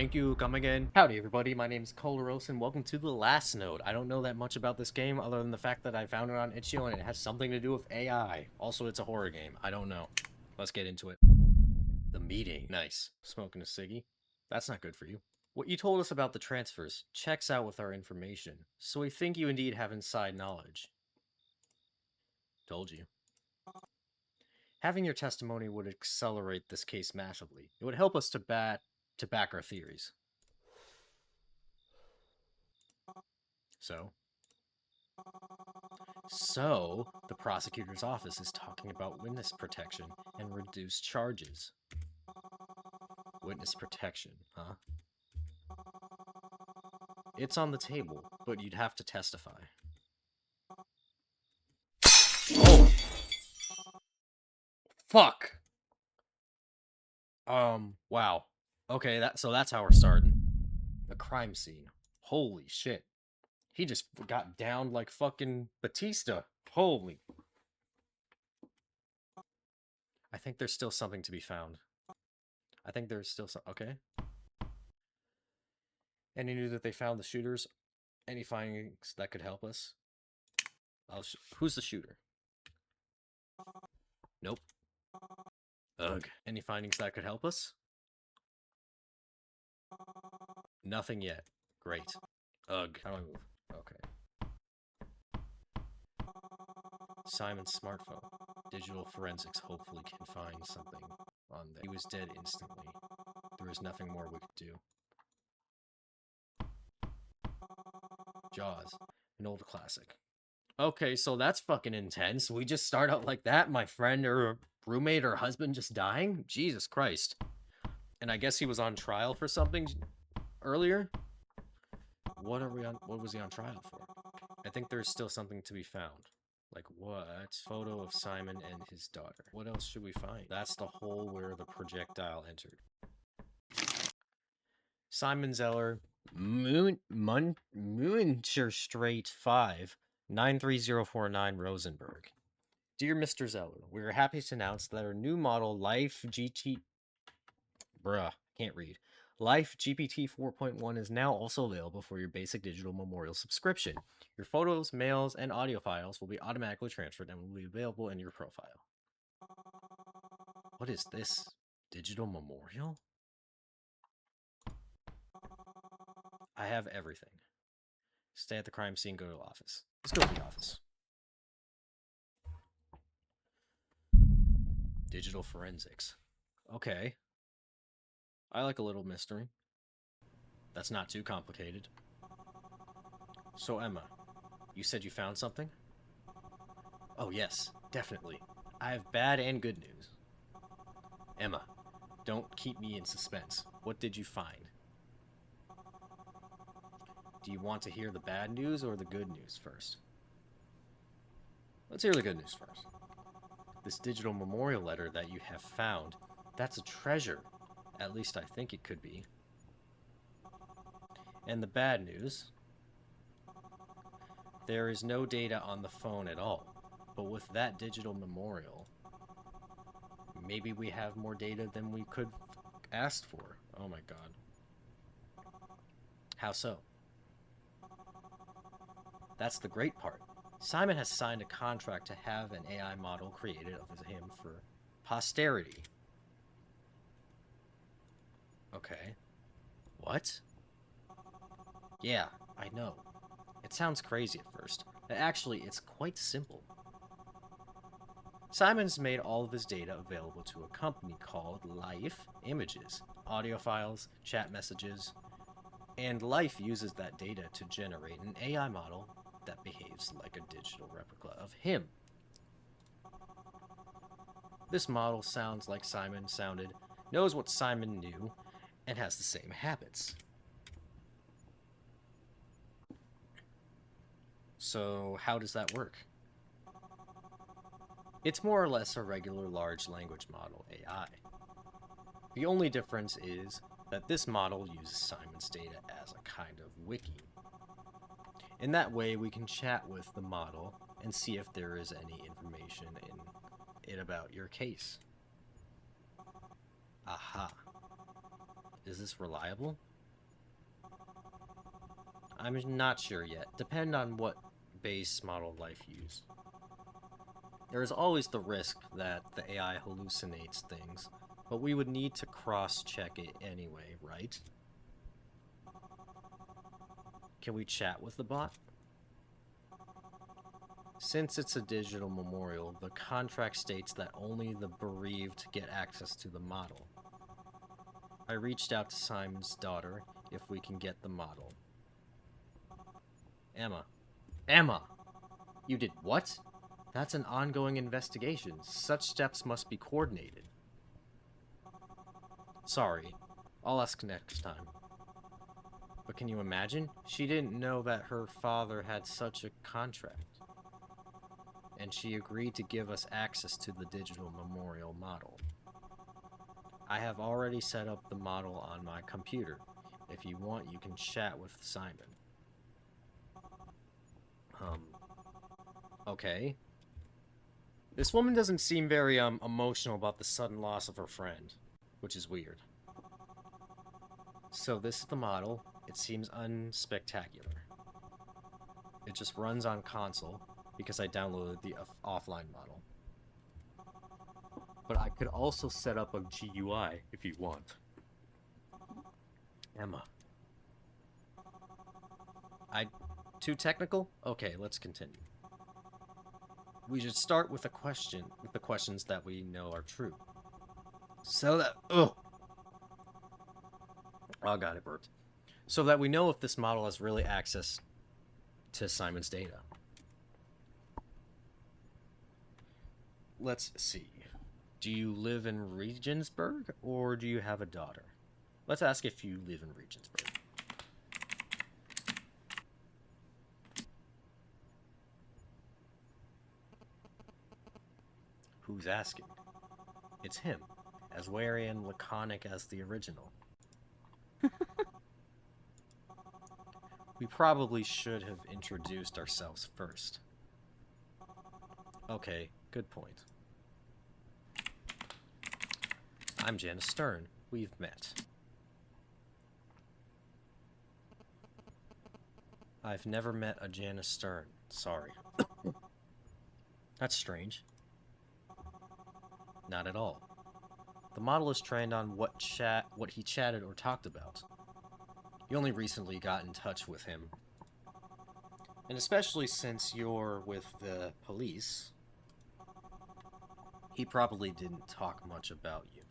Thank you, come again. Howdy everybody, my name is Colaros and welcome to the last node. I don't know that much about this game other than the fact that I found it on itch.io and it has something to do with AI. Also, it's a horror game. I don't know. Let's get into it. The meeting. Nice. Smoking a ciggy. That's not good for you. What you told us about the transfers checks out with our information, so we think you indeed have inside knowledge. Told you. Having your testimony would accelerate this case massively. It would help us to back our theories. So, the prosecutor's office is talking about witness protection and reduced charges. Witness protection, huh? It's on the table, but you'd have to testify. Oh! Fuck! Wow. Okay, so that's how we're starting. The crime scene. Holy shit. He just got downed like fucking Batista. Holy. I think there's still something to be found. I think there's still some. Okay. And he knew that they found the shooters. Any findings that could help us? Who's the shooter? Nope. Ugh. Any findings that could help us? Nothing yet. Great. Ugh. How do I move? Okay. Simon's smartphone. Digital forensics hopefully can find something on there. He was dead instantly. There was nothing more we could do. Jaws. An old classic. Okay, so that's fucking intense. We just start out like that, my friend or roommate or husband just dying? Jesus Christ. And I guess he was on trial for something earlier? What was he on trial for? I think there's still something to be found. Like what? Photo of Simon and his daughter. What else should we find? That's the hole where the projectile entered. Simon Zeller, Muncher Strait 5, 93049 Rosenberg. Dear Mr. Zeller, we are happy to announce that our new model Life GPT 4.1 is now also available for your basic digital memorial subscription. Your photos, mails, and audio files will be automatically transferred and will be available in your profile. What is this? Digital memorial? I have everything. Stay at the crime scene, go to the office. Let's go to the office. Digital forensics. Okay. I like a little mystery. That's not too complicated. So Emma, you said you found something? Oh yes, definitely. I have bad and good news. Emma, don't keep me in suspense. What did you find? Do you want to hear the bad news or the good news first? Let's hear the good news first. This digital memorial letter that you have found, that's a treasure. At least I think it could be. And the bad news? There is no data on the phone at all. But with that digital memorial, maybe we have more data than we could ask for. Oh my god. How so? That's the great part. Simon has signed a contract to have an AI model created of him for posterity. Okay. What? Yeah, I know. It sounds crazy at first, but actually it's quite simple. Simon's made all of his data available to a company called Life Images, audio files, chat messages, and Life uses that data to generate an AI model that behaves like a digital replica of him. This model sounds like Simon sounded, knows what Simon knew, and has the same habits. So how does that work? It's more or less a regular large language model, AI. The only difference is that this model uses Simon's data as a kind of wiki. In that way, we can chat with the model and see if there is any information in it about your case. Aha. Is this reliable? I'm not sure yet. Depend on what base model of life you use. There is always the risk that the AI hallucinates things, but we would need to cross-check it anyway, right? Can we chat with the bot? Since it's a digital memorial, the contract states that only the bereaved get access to the model. I reached out to Simon's daughter if we can get the model. Emma. Emma! You did what? That's an ongoing investigation. Such steps must be coordinated. Sorry. I'll ask next time. But can you imagine? She didn't know that her father had such a contract. And she agreed to give us access to the digital memorial model. I have already set up the model on my computer. If you want, you can chat with Simon. Okay. This woman doesn't seem very, emotional about the sudden loss of her friend, which is weird. So this is the model. It seems unspectacular. It just runs on console, because I downloaded the offline model. But I could also set up a GUI if you want. Emma. Too technical? Okay, let's continue. We should start with the questions that we know are true. So that... Oh god, it burped. So that we know if this model has really access to Simon's data. Let's see. Do you live in Regensburg, or do you have a daughter? Let's ask if you live in Regensburg. Who's asking? It's him, as wary and laconic as the original. We probably should have introduced ourselves first. Okay, good point. I'm Janice Stern. We've met. I've never met a Janice Stern. Sorry. That's strange. Not at all. The model is trained on what he chatted or talked about. You only recently got in touch with him. And especially since you're with the police, he probably didn't talk much about you.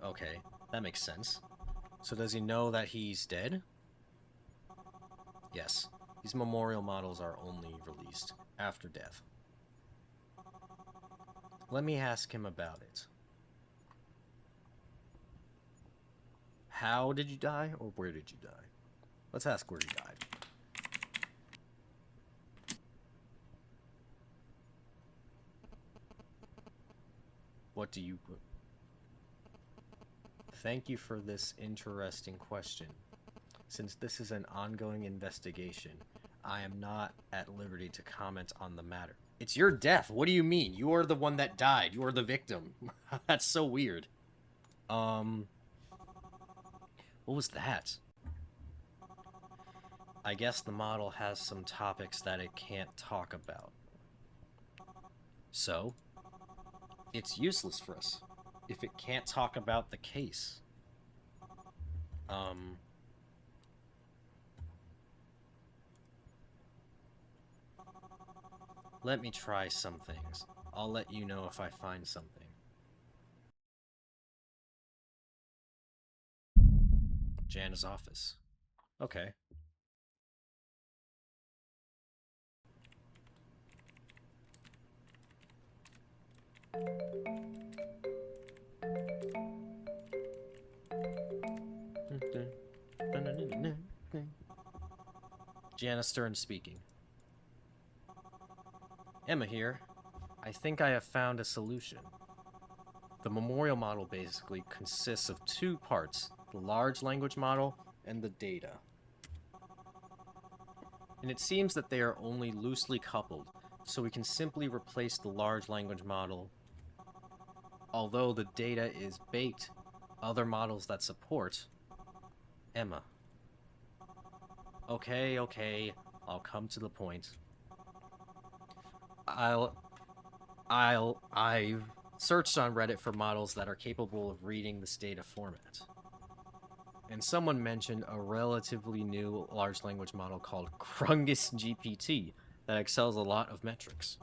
Okay, that makes sense. So does he know that he's dead? Yes, these memorial models are only released after death. Let me ask him about it. How did you die, or where did you die? Let's ask where he died. What do you... Thank you for this interesting question. Since this is an ongoing investigation, I am not at liberty to comment on the matter. It's your death. What do you mean? You are the one that died. You are the victim. That's so weird. What was that? I guess the model has some topics that it can't talk about. So, it's useless for us if it can't talk about the case. Let me try some things. I'll let you know if I find something. Jana's office. Okay. Jana Stern speaking. Emma here. I think I have found a solution. The memorial model basically consists of two parts, the large language model and the data. And it seems that they are only loosely coupled, so we can simply replace the large language model. Although the data is baked, other models that support Emma. Okay, okay. I'll come to the point. I've searched on Reddit for models that are capable of reading this data format. And someone mentioned a relatively new large language model called Krungus GPT that excels a lot of metrics.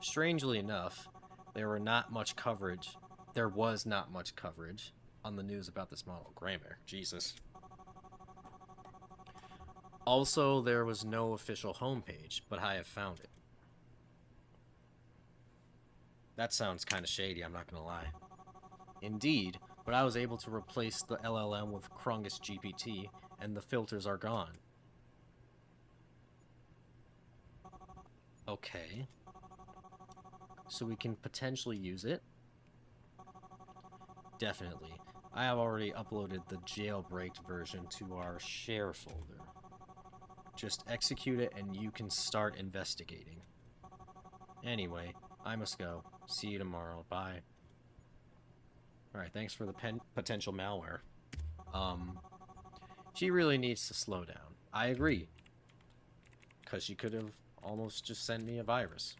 Strangely enough, there was not much coverage on the news about this model. Grammar, Jesus. Also, there was no official homepage, but I have found it. That sounds kind of shady, I'm not gonna lie. Indeed, but I was able to replace the LLM with Krungus GPT, and the filters are gone. Okay. So we can potentially use it? Definitely. I have already uploaded the jailbreaked version to our share folder. Just execute it and you can start investigating. Anyway, I must go. See you tomorrow. Bye. Alright, thanks for the potential malware. She really needs to slow down. I agree. Because she could have almost just sent me a virus.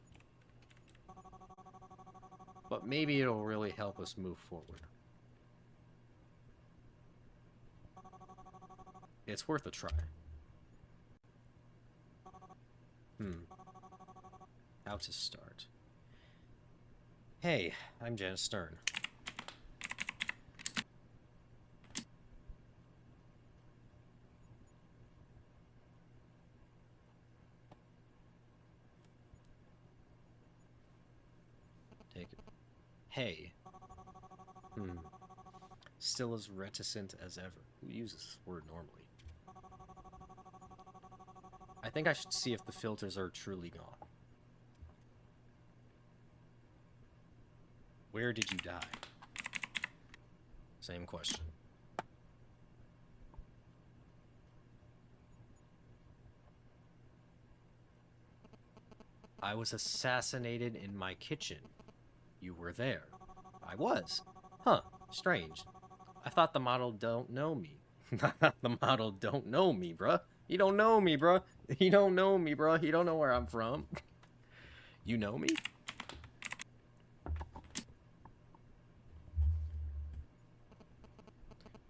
But maybe it'll really help us move forward. It's worth a try. How to start. Hey, I'm Janice Stern. Take it. Hey. Still as reticent as ever. Who uses this word normally? I think I should see if the filters are truly gone. Where did you die? Same question. I was assassinated in my kitchen. You were there. I was. Huh, strange. I thought the model don't know me. The model don't know me, bruh. He don't know me, bruh. He don't know me, bruh. He don't know where I'm from. You know me?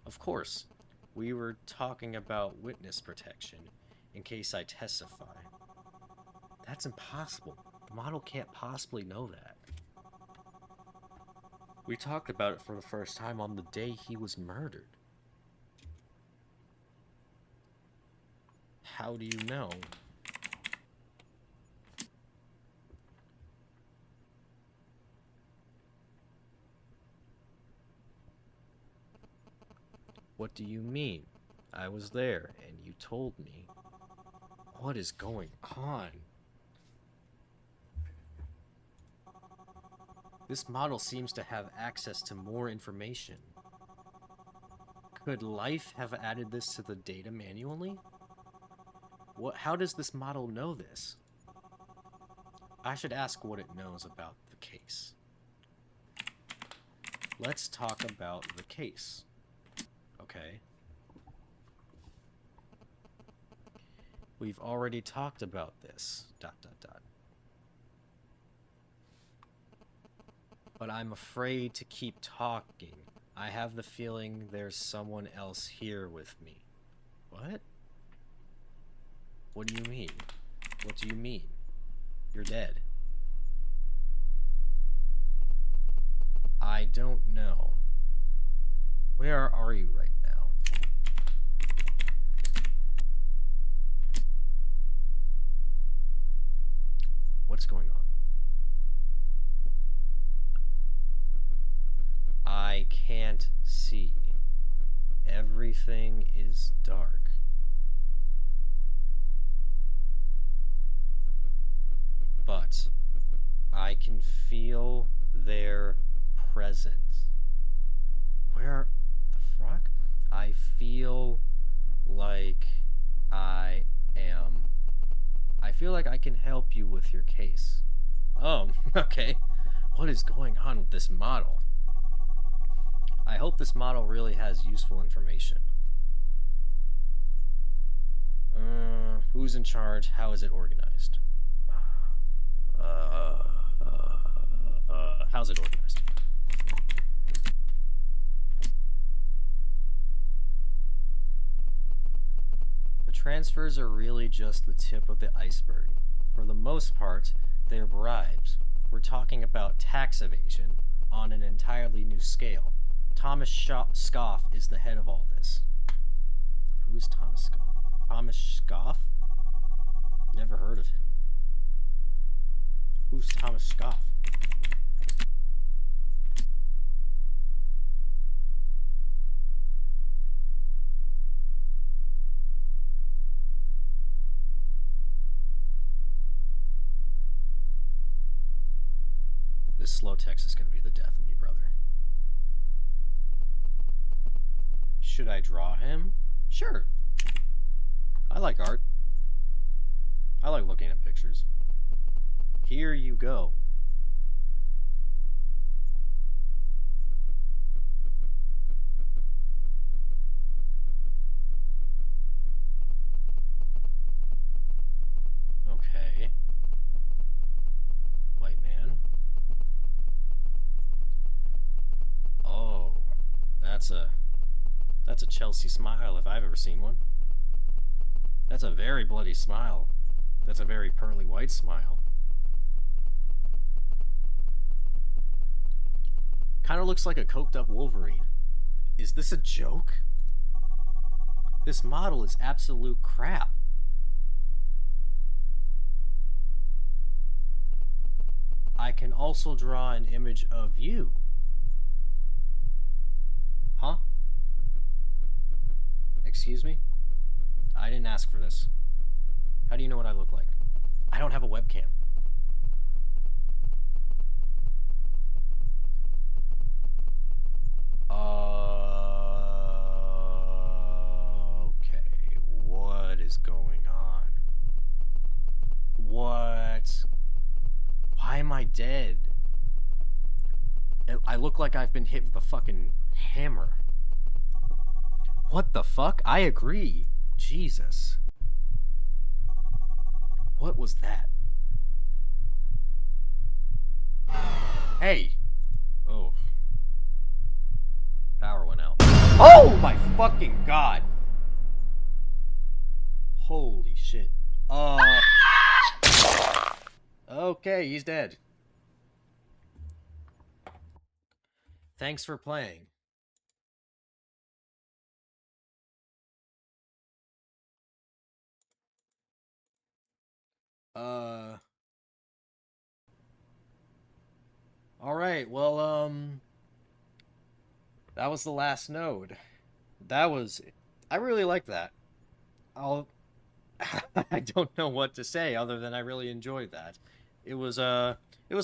Of course. We were talking about witness protection, in case I testify. That's impossible. The model can't possibly know that. We talked about it for the first time on the day he was murdered. How do you know? What do you mean? I was there, and you told me. What is going on? This model seems to have access to more information. Could life have added this to the data manually? How does this model know this? I should ask what it knows about the case. Let's talk about the case. Okay. We've already talked about this, ... But I'm afraid to keep talking. I have the feeling there's someone else here with me. What? What do you mean? What do you mean? You're dead. I don't know. Where are you right now? What's going on? I can't see. Everything is dark. But I can feel their presence. Where the fuck? I feel like I feel like I can help you with your case. Oh, okay. What is going on with this model? I hope this model really has useful information. Who's in charge? How is it organized? How's it organized? The transfers are really just the tip of the iceberg. For the most part, they're bribes. We're talking about tax evasion on an entirely new scale. Thomas Scoff is the head of all this. Who's Thomas Scoff? Thomas Scoff? Never heard of him. Who's Thomas Scoff? This slow text is going to be the death of me, brother. Should I draw him? Sure. I like art. I like looking at pictures. Here you go. Okay. White man. Oh, that's a Chelsea smile if I've ever seen one. That's a very bloody smile. That's a very pearly white smile. Kind of looks like a coked up Wolverine. Is this a joke? This model is absolute crap. I can also draw an image of you. Huh? Excuse me? I didn't ask for this. How do you know what I look like? I don't have a webcam. Okay. What is going on? What? Why am I dead? I look like I've been hit with a fucking hammer. What the fuck? I agree. Jesus. What was that? Hey! Oh. Power went out. Oh my fucking god! Holy shit. Okay, he's dead. Thanks for playing. Alright, well, that was the last node. I really like that. I don't know what to say other than I really enjoyed that. It was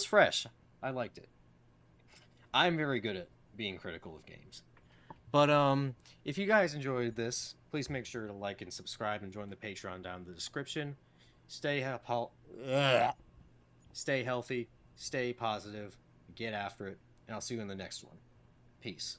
fresh. I liked it. I'm very good at being critical of games. But, if you guys enjoyed this, please make sure to like and subscribe and join the Patreon down in the description. Stay healthy, stay positive, get after it, and I'll see you in the next one. Peace.